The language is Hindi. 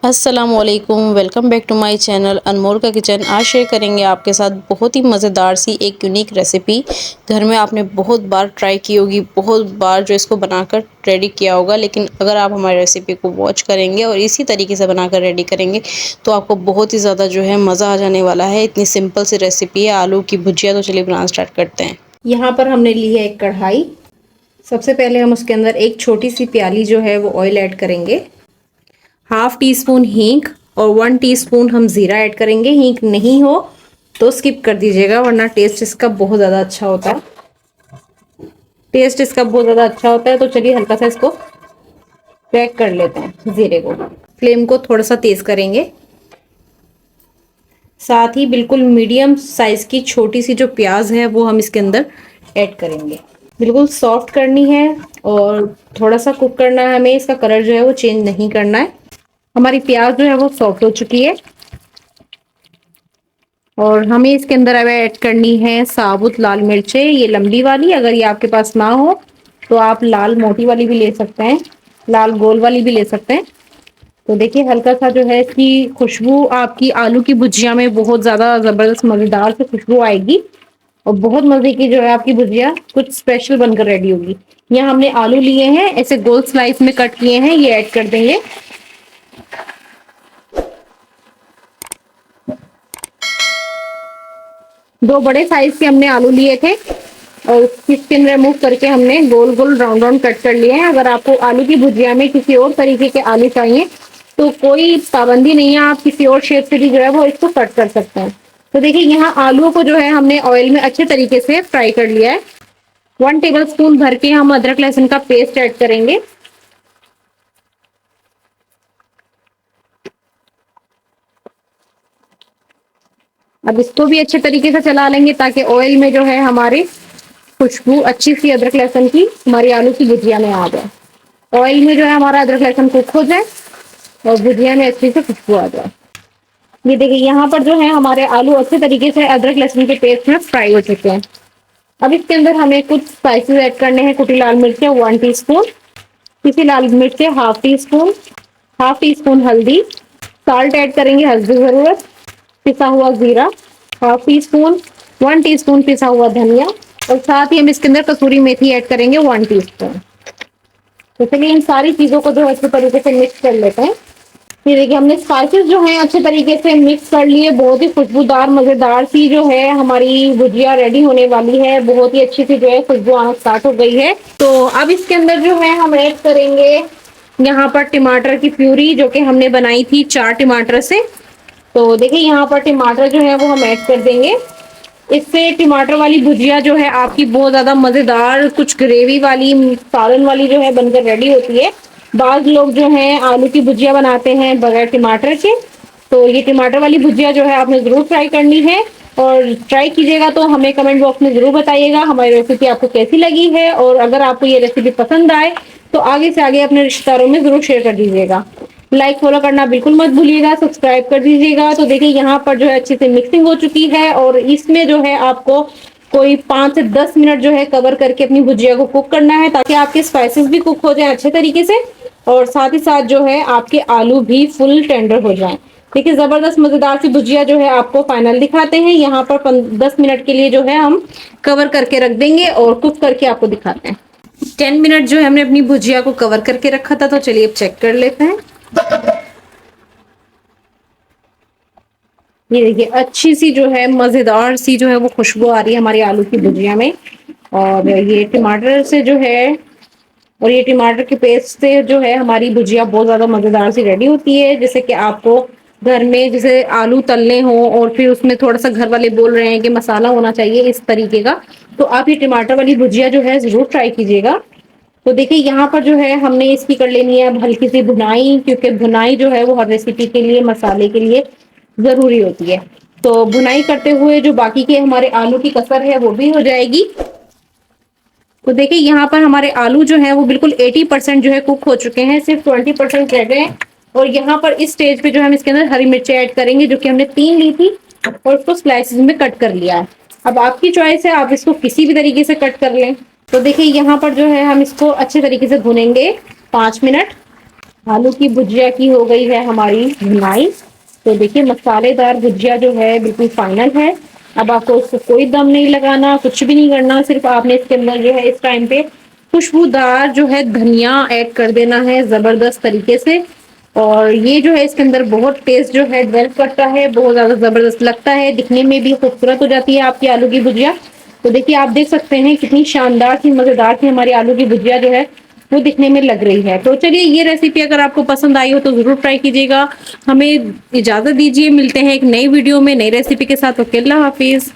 अस्सलामुअलैकुम, welcome back to my channel Anmol का किचन। आज शेयर करेंगे आपके साथ बहुत ही मज़ेदार सी एक यूनिक रेसिपी। घर में आपने बहुत बार ट्राई की होगी, बहुत बार जो इसको बनाकर रेडी किया होगा, लेकिन अगर आप हमारी रेसिपी को वॉच करेंगे और इसी तरीके से बनाकर रेडी करेंगे तो आपको बहुत ही ज़्यादा जो है मज़ा आ जाने वाला है। इतनी सिंपल सी रेसिपी है आलू की भुजिया। तो चलिए बनाना स्टार्ट करते हैं। यहाँ पर हमने ली है एक कढ़ाई। सबसे पहले हम उसके अंदर एक छोटी सी प्याली जो है वो ऑयल ऐड करेंगे, हाफ टी स्पून हींग और 1 टीस्पून हम जीरा ऐड करेंगे। हींग नहीं हो तो स्किप कर दीजिएगा, वरना टेस्ट इसका बहुत ज़्यादा अच्छा होता है। तो चलिए हल्का सा इसको क्रैक कर लेते हैं जीरे को। फ्लेम को थोड़ा सा तेज करेंगे। साथ ही बिल्कुल मीडियम साइज की छोटी सी जो प्याज है वो हम इसके अंदर ऐड करेंगे। बिल्कुल सॉफ्ट करनी है और थोड़ा सा कुक करना है हमें। इसका कलर जो है वो चेंज नहीं करना है। हमारी प्याज जो है वो सॉफ्ट हो चुकी है और हमें इसके अंदर अब ऐड करनी है साबुत लाल मिर्चें, ये लंबी वाली। अगर ये आपके पास ना हो तो आप लाल मोटी वाली भी ले सकते हैं, लाल गोल वाली भी ले सकते हैं। तो देखिए हल्का सा जो है इसकी खुशबू आपकी आलू की भुजिया में बहुत ज़्यादा ज़बरदस्त मज़ेदार से खुशबू आएगी और बहुत मज़े की जो है आपकी भुजिया कुछ स्पेशल बनकर रेडी होगी। यहाँ हमने आलू लिए हैं, ऐसे गोल स्लाइस में कट किए हैं, ये ऐड कर देंगे। दो बड़े साइज के हमने आलू लिए थे और उसकी स्किन रिमूव करके हमने गोल गोल राउंड राउंड कट कर लिए हैं। अगर आपको आलू की भुजिया में किसी और तरीके के आलू चाहिए तो कोई पाबंदी नहीं है, आप किसी और शेप से भी जो है वो इसको कट कर सकते हैं। तो देखिए यहाँ आलूओं को जो है हमने ऑयल में अच्छे तरीके से फ्राई कर लिया है। 1 टेबल स्पून भर के हम अदरक लहसुन का पेस्ट ऐड करेंगे। अब इसको भी अच्छे तरीके से चला लेंगे ताकि ऑयल में जो है हमारी खुशबू अच्छी सी अदरक लहसुन की हमारी आलू की भुजिया में आ जाए। ऑयल में जो है हमारा अदरक लहसुन कुक हो जाए और भुजिया में अच्छी से खुशबू आ जाए। ये देखिए यहाँ पर जो है हमारे आलू अच्छे तरीके से अदरक लहसुन के पेस्ट में फ्राई हो चुके हैं। अब इसके अंदर हमें कुछ स्पाइसेस ऐड करने हैं। कुटी लाल मिर्च 1 टीस्पून, पिसी लाल मिर्च हाफ टी स्पून हल्दी, साल्ट ऐड करेंगे हल्दी जरूरत, पिसा हुआ जीरा हाफ टी स्पून, 1 टीस्पून पिसा हुआ धनिया और साथ ही हम इसके अंदर कसूरी मेथी ऐड करेंगे 1 टीस्पून। तो चलिए इन सारी चीजों को जो अच्छे तरीके से मिक्स कर लेते हैं। ये देखिए हमने स्पाइसेस जो हैं अच्छे तरीके से मिक्स कर लिए। बहुत ही खुशबूदार मजेदार सी जो है हमारी भुजिया रेडी होने वाली है। बहुत ही अच्छी सी जो है खुशबू आना स्टार्ट हो गई है। तो अब इसके अंदर जो है हम ऐड करेंगे यहाँ पर टमाटर की प्यूरी, जो कि हमने बनाई थी 4 टमाटर से। तो देखिए यहाँ पर टमाटर जो है वो हम ऐड कर देंगे। इससे टमाटर वाली भुजिया जो है आपकी बहुत ज्यादा मजेदार, कुछ ग्रेवी वाली, सालन वाली जो है बनकर रेडी होती है। बाज लोग जो हैं आलू की भुजिया बनाते हैं बगैर टमाटर के। तो ये टमाटर वाली भुजिया जो है आपने जरूर ट्राई करनी है और ट्राई कीजिएगा तो हमें कमेंट बॉक्स में जरूर बताइएगा हमारी रेसिपी आपको कैसी लगी है। और अगर आपको ये रेसिपी पसंद आए तो आगे से आगे अपने रिश्तेदारों में जरूर शेयर कर दीजिएगा। लाइक फॉलो करना बिल्कुल मत भूलिएगा, सब्सक्राइब कर दीजिएगा। तो देखिए यहाँ पर जो है अच्छे से मिक्सिंग हो चुकी है और इसमें जो है आपको कोई 5 से 10 मिनट जो है कवर करके अपनी भुजिया को कुक करना है, ताकि आपके स्पाइसेस भी कुक हो जाए अच्छे तरीके से और साथ ही साथ जो है आपके आलू भी फुल टेंडर हो जाएं। देखिए जबरदस्त मजेदार सी भुजिया जो है आपको फाइनल दिखाते हैं। यहाँ पर 10 मिनट के लिए जो है हम कवर करके रख देंगे और कुक करके आपको दिखाते हैं। 10 मिनट जो है हमने अपनी भुजिया को कवर करके रखा था। तो चलिए अब चेक कर लेते हैं। ये देखिए अच्छी सी जो है मजेदार सी जो है वो खुशबू आ रही है हमारी आलू की भुजिया में। और ये टमाटर से जो है और ये टमाटर के पेस्ट से जो है हमारी भुजिया बहुत ज्यादा मजेदार सी रेडी होती है। जैसे कि आपको घर में जैसे आलू तलने हो और फिर उसमें थोड़ा सा घर वाले बोल रहे हैं कि मसाला होना चाहिए इस तरीके का, तो आप ये टमाटर वाली भुजिया जो है जरूर ट्राई कीजिएगा। तो देखिए यहाँ पर जो है हमने इसकी कर लेनी है अब हल्की सी भुनाई, क्योंकि भुनाई जो है वो हर रेसिपी के लिए, मसाले के लिए जरूरी होती है। तो भुनाई करते हुए जो बाकी के हमारे आलू की कसर है वो भी हो जाएगी। तो देखिए यहाँ पर हमारे आलू जो है वो बिल्कुल 80% जो है कुक हो चुके हैं, सिर्फ 20% रह गए हैं। और यहाँ पर इस स्टेज पे जो हम इसके अंदर हरी मिर्चें ऐड करेंगे, जो कि हमने 3 ली थी और उसको स्लाइसेस में कट कर लिया है। अब आपकी चॉइस है, आप इसको किसी भी तरीके से कट कर लें। तो देखिए यहाँ पर जो है हम इसको अच्छे तरीके से भुनेंगे 5 मिनट। आलू की भुजिया की हो गई है हमारी भुनाई। तो देखिए मसालेदार भुजिया जो है बिल्कुल फाइनल है। अब आपको उसको कोई दम नहीं लगाना, कुछ भी नहीं करना, सिर्फ आपने इसके अंदर जो है इस टाइम पे खुशबूदार जो है धनिया ऐड कर देना है जबरदस्त तरीके से। और ये जो है इसके अंदर बहुत टेस्ट जो है डेवलप करता है, बहुत ज्यादा जबरदस्त लगता है, दिखने में भी खूबसूरत हो जाती है आपकी आलू की भुजिया। तो देखिए आप देख सकते हैं कितनी शानदार सी मजेदार सी हमारी आलू की भुजिया जो है वो दिखने में लग रही है। तो चलिए ये रेसिपी अगर आपको पसंद आई हो तो जरूर ट्राई कीजिएगा। हमें इजाजत दीजिए, मिलते हैं एक नई वीडियो में नई रेसिपी के साथ। ओके, अल्लाह हाफिज।